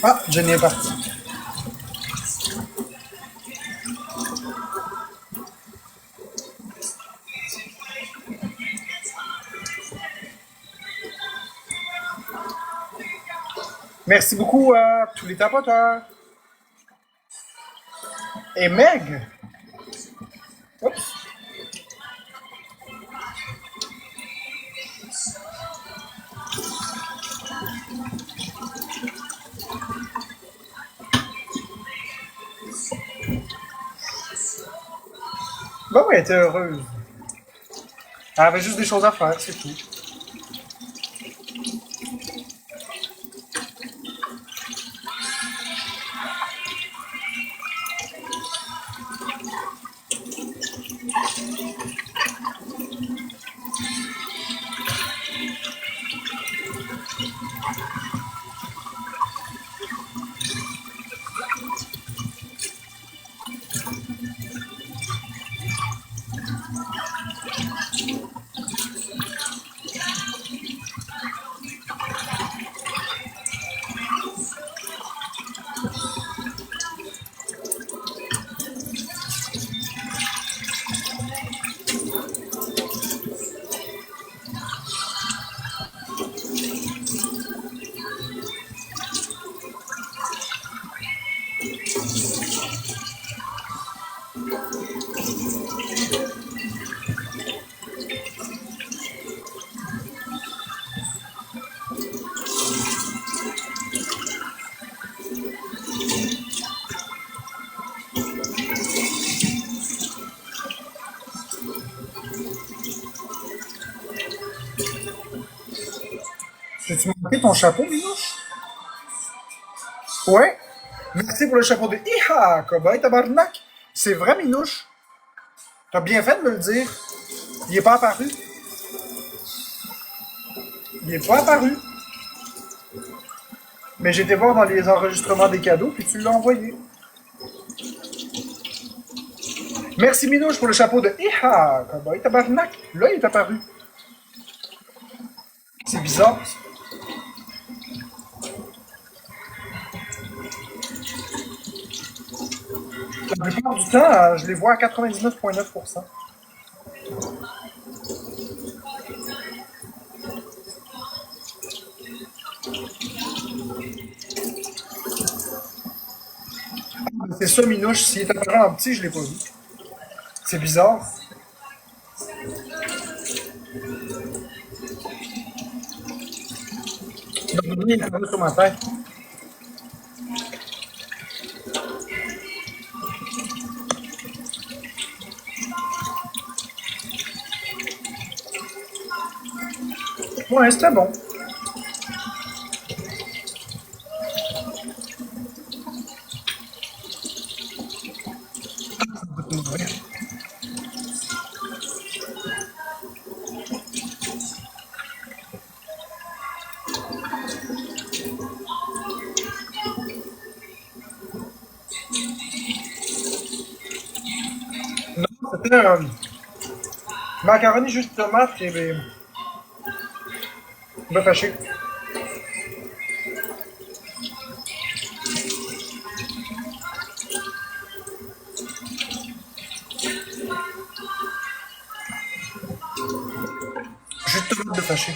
Ah, Jenny est partie. Merci beaucoup à tous les tapoteurs. Et Meg. Oups. Bah oui, elle était heureuse. Elle avait juste des choses à faire, c'est tout. T'as-tu manqué ton chapeau, Minouche? Ouais. Merci pour le chapeau de Iha, cowboy tabarnak. C'est vrai, Minouche. T'as bien fait de me le dire. Il est pas apparu. Il est pas apparu. Mais j'ai été voir dans les enregistrements des cadeaux, puis tu l'as envoyé. Merci, Minouche, pour le chapeau de Iha, cowboy tabarnak. Là, il est apparu. C'est bizarre. La plupart du temps, je les vois à 99,9%. C'est ça, Minouche. S'il est apparu en petit, je l'ai pas vu. C'est bizarre. Il est apparu sur ma tête. Ouais, c'était bon. C'était macaroni juste tomate et bœuf haché. Juste tomate bœuf haché.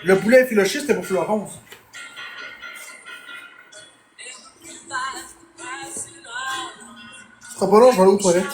Le poulet effiloché, c'était pour Florence. Ce sera pas long, je vais aller aux toilettes.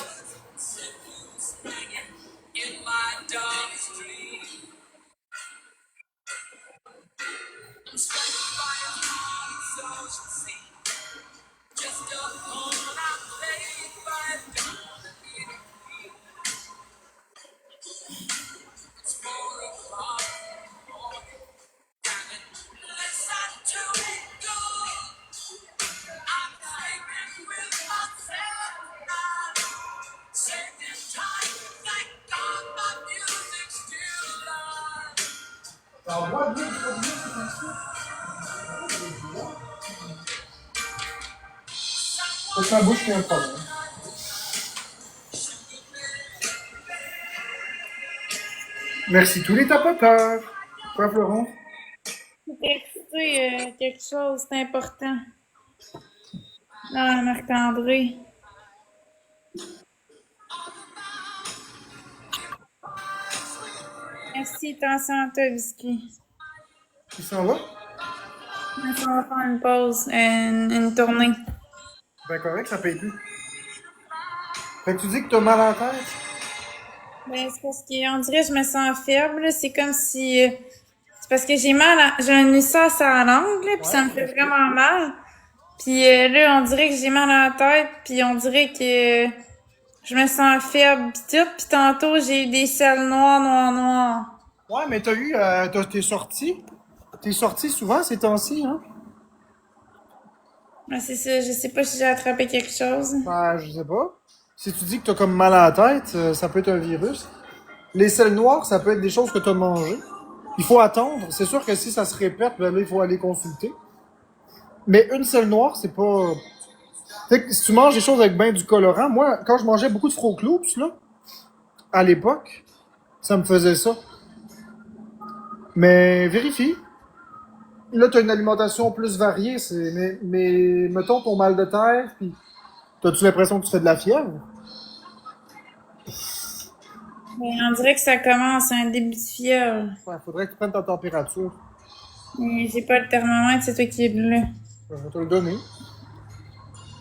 C'est ma bouche qui a un problème. Merci tous les tapoteurs. Quoi, Florent? Texter quelque chose d'important. Non, Marc-André. Merci, attention à toi, Biscuit. Il s'en va? On va faire une pause, une tournée. Ben correct, ça paye plus. Fait que tu dis que t'as mal à la tête? Ben, c'est parce qu'on dirait que je me sens faible, là. C'est comme si... c'est parce que j'ai un ulcère à la langue, là, puis ça me fait vraiment mal. Puis là, on dirait que j'ai mal à la tête, puis on dirait que je me sens faible pis tout. Puis tantôt, j'ai eu des selles noires. Ouais, mais t'as eu, t'es sorti. T'es sorti souvent ces temps-ci, hein? Ouais, c'est ça, je sais pas si j'ai attrapé quelque chose. Ben, je sais pas. Si tu dis que t'as comme mal à la tête, ça peut être un virus. Les selles noires, ça peut être des choses que t'as mangées. Il faut attendre. C'est sûr que si ça se répète, ben là, il faut aller consulter. Mais une selle noire, c'est pas... Tu sais, si tu manges des choses avec ben du colorant, moi, quand je mangeais beaucoup de Froot Loops, là, à l'époque, ça me faisait ça. Mais vérifie. Là, t'as une alimentation plus variée, mais mettons ton mal de tête, puis t'as-tu l'impression que tu fais de la fièvre? Ben, on dirait que ça commence un début de fièvre. Ouais, faudrait que tu prennes ta température. Mais j'ai pas le thermomètre, c'est toi qui es bleu. Je vais te le donner.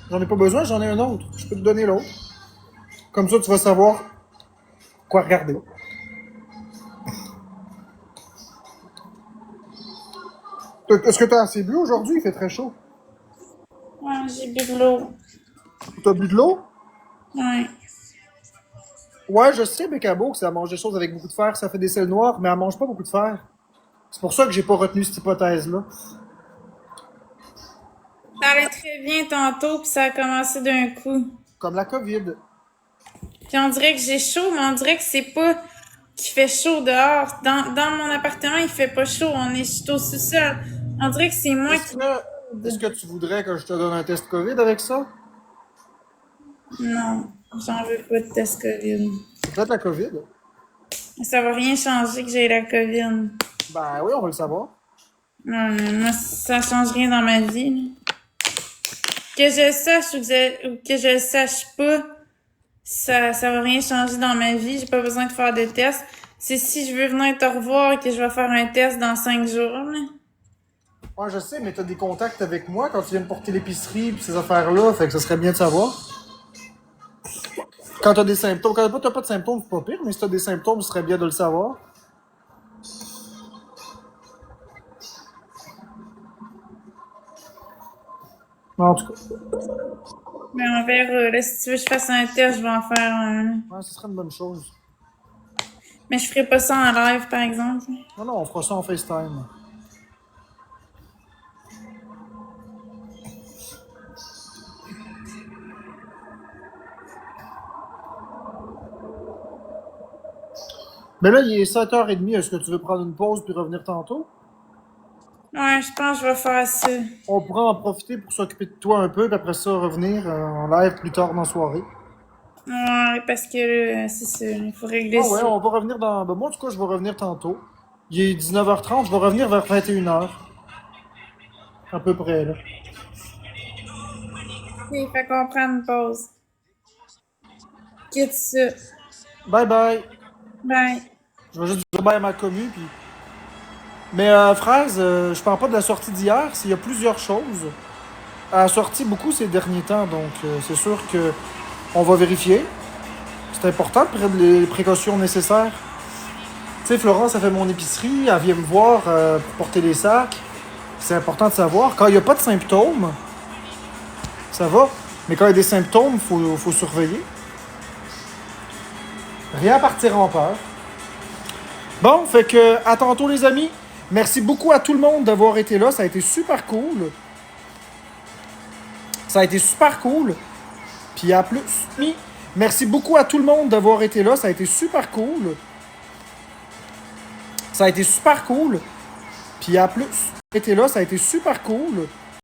J'en ai pas besoin, j'en ai un autre. Je peux te donner l'autre. Comme ça, tu vas savoir quoi regarder. Est-ce que t'as assez bu aujourd'hui? Il fait très chaud. Ouais, j'ai bu de l'eau. T'as bu de l'eau? Ouais. Ouais, je sais, Bécabo, que ça mange des choses avec beaucoup de fer, ça fait des selles noires, mais elle mange pas beaucoup de fer. C'est pour ça que j'ai pas retenu cette hypothèse-là. Ça allait très bien tantôt, puis ça a commencé d'un coup. Comme la COVID. Puis on dirait que j'ai chaud, mais on dirait que c'est pas qu'il fait chaud dehors. Dans mon appartement, il fait pas chaud. On est au sous-sol. On dirait que c'est moi Est-ce qui... que, est-ce que tu voudrais que je te donne un test COVID avec ça? Non, j'en veux pas de test COVID. C'est peut-être la COVID. Ça va rien changer que j'ai la COVID. Ben oui, on va le savoir. Non, mais moi, ça change rien dans ma vie, là. Que je le sache ou que je le sache pas, ça va rien changer dans ma vie. J'ai pas besoin de faire de tests. C'est si je veux venir te revoir que je vais faire un test dans 5 jours, là. Ouais, je sais, mais t'as des contacts avec moi quand tu viens de porter l'épicerie pis ces affaires-là, fait que ça serait bien de savoir. Quand t'as des symptômes, quand t'as pas de symptômes, c'est pas pire, mais si t'as des symptômes, ce serait bien de le savoir. En tout cas, Mais on verra. Là, si tu veux que je fasse un test, je vais en faire un, là. ouais, ce serait une bonne chose. Mais je ferai pas ça en live, par exemple. Non, non, on fera ça en FaceTime. Mais là, il est 7h30. Est-ce que tu veux prendre une pause puis revenir tantôt? Ouais, je pense que je vais faire ça. On pourra en profiter pour s'occuper de toi un peu, puis après ça, revenir en live plus tard dans la soirée. Ouais, parce que là, c'est ça. Il faut régler Ah ouais, ça. on va revenir dans... Ben, moi, en tout cas, je vais revenir tantôt. Il est 19h30, je vais revenir vers 21h. À peu près, là. Ok, fait qu'on prend une pause. Quitte ça. Bye bye! Bye. Je vais juste dire bye à ma commu, puis... Mais Fraise, je parle pas de la sortie d'hier, il y a plusieurs choses. Elle a sorti beaucoup ces derniers temps, donc c'est sûr que on va vérifier. C'est important de prendre les précautions nécessaires. Tu sais, Florence a fait mon épicerie, elle vient me voir pour porter les sacs. C'est important de savoir. Quand il n'y a pas de symptômes, ça va. Mais quand il y a des symptômes, faut surveiller. Rien à partir en peur. Bon, fait que à tantôt les amis. Merci beaucoup à tout le monde d'avoir été là. Ça a été super cool. Ça a été super cool. Puis à plus. Merci beaucoup à tout le monde d'avoir été là. Ça a été super cool. Ça a été super cool. Puis à plus. Été là, ça a été super cool.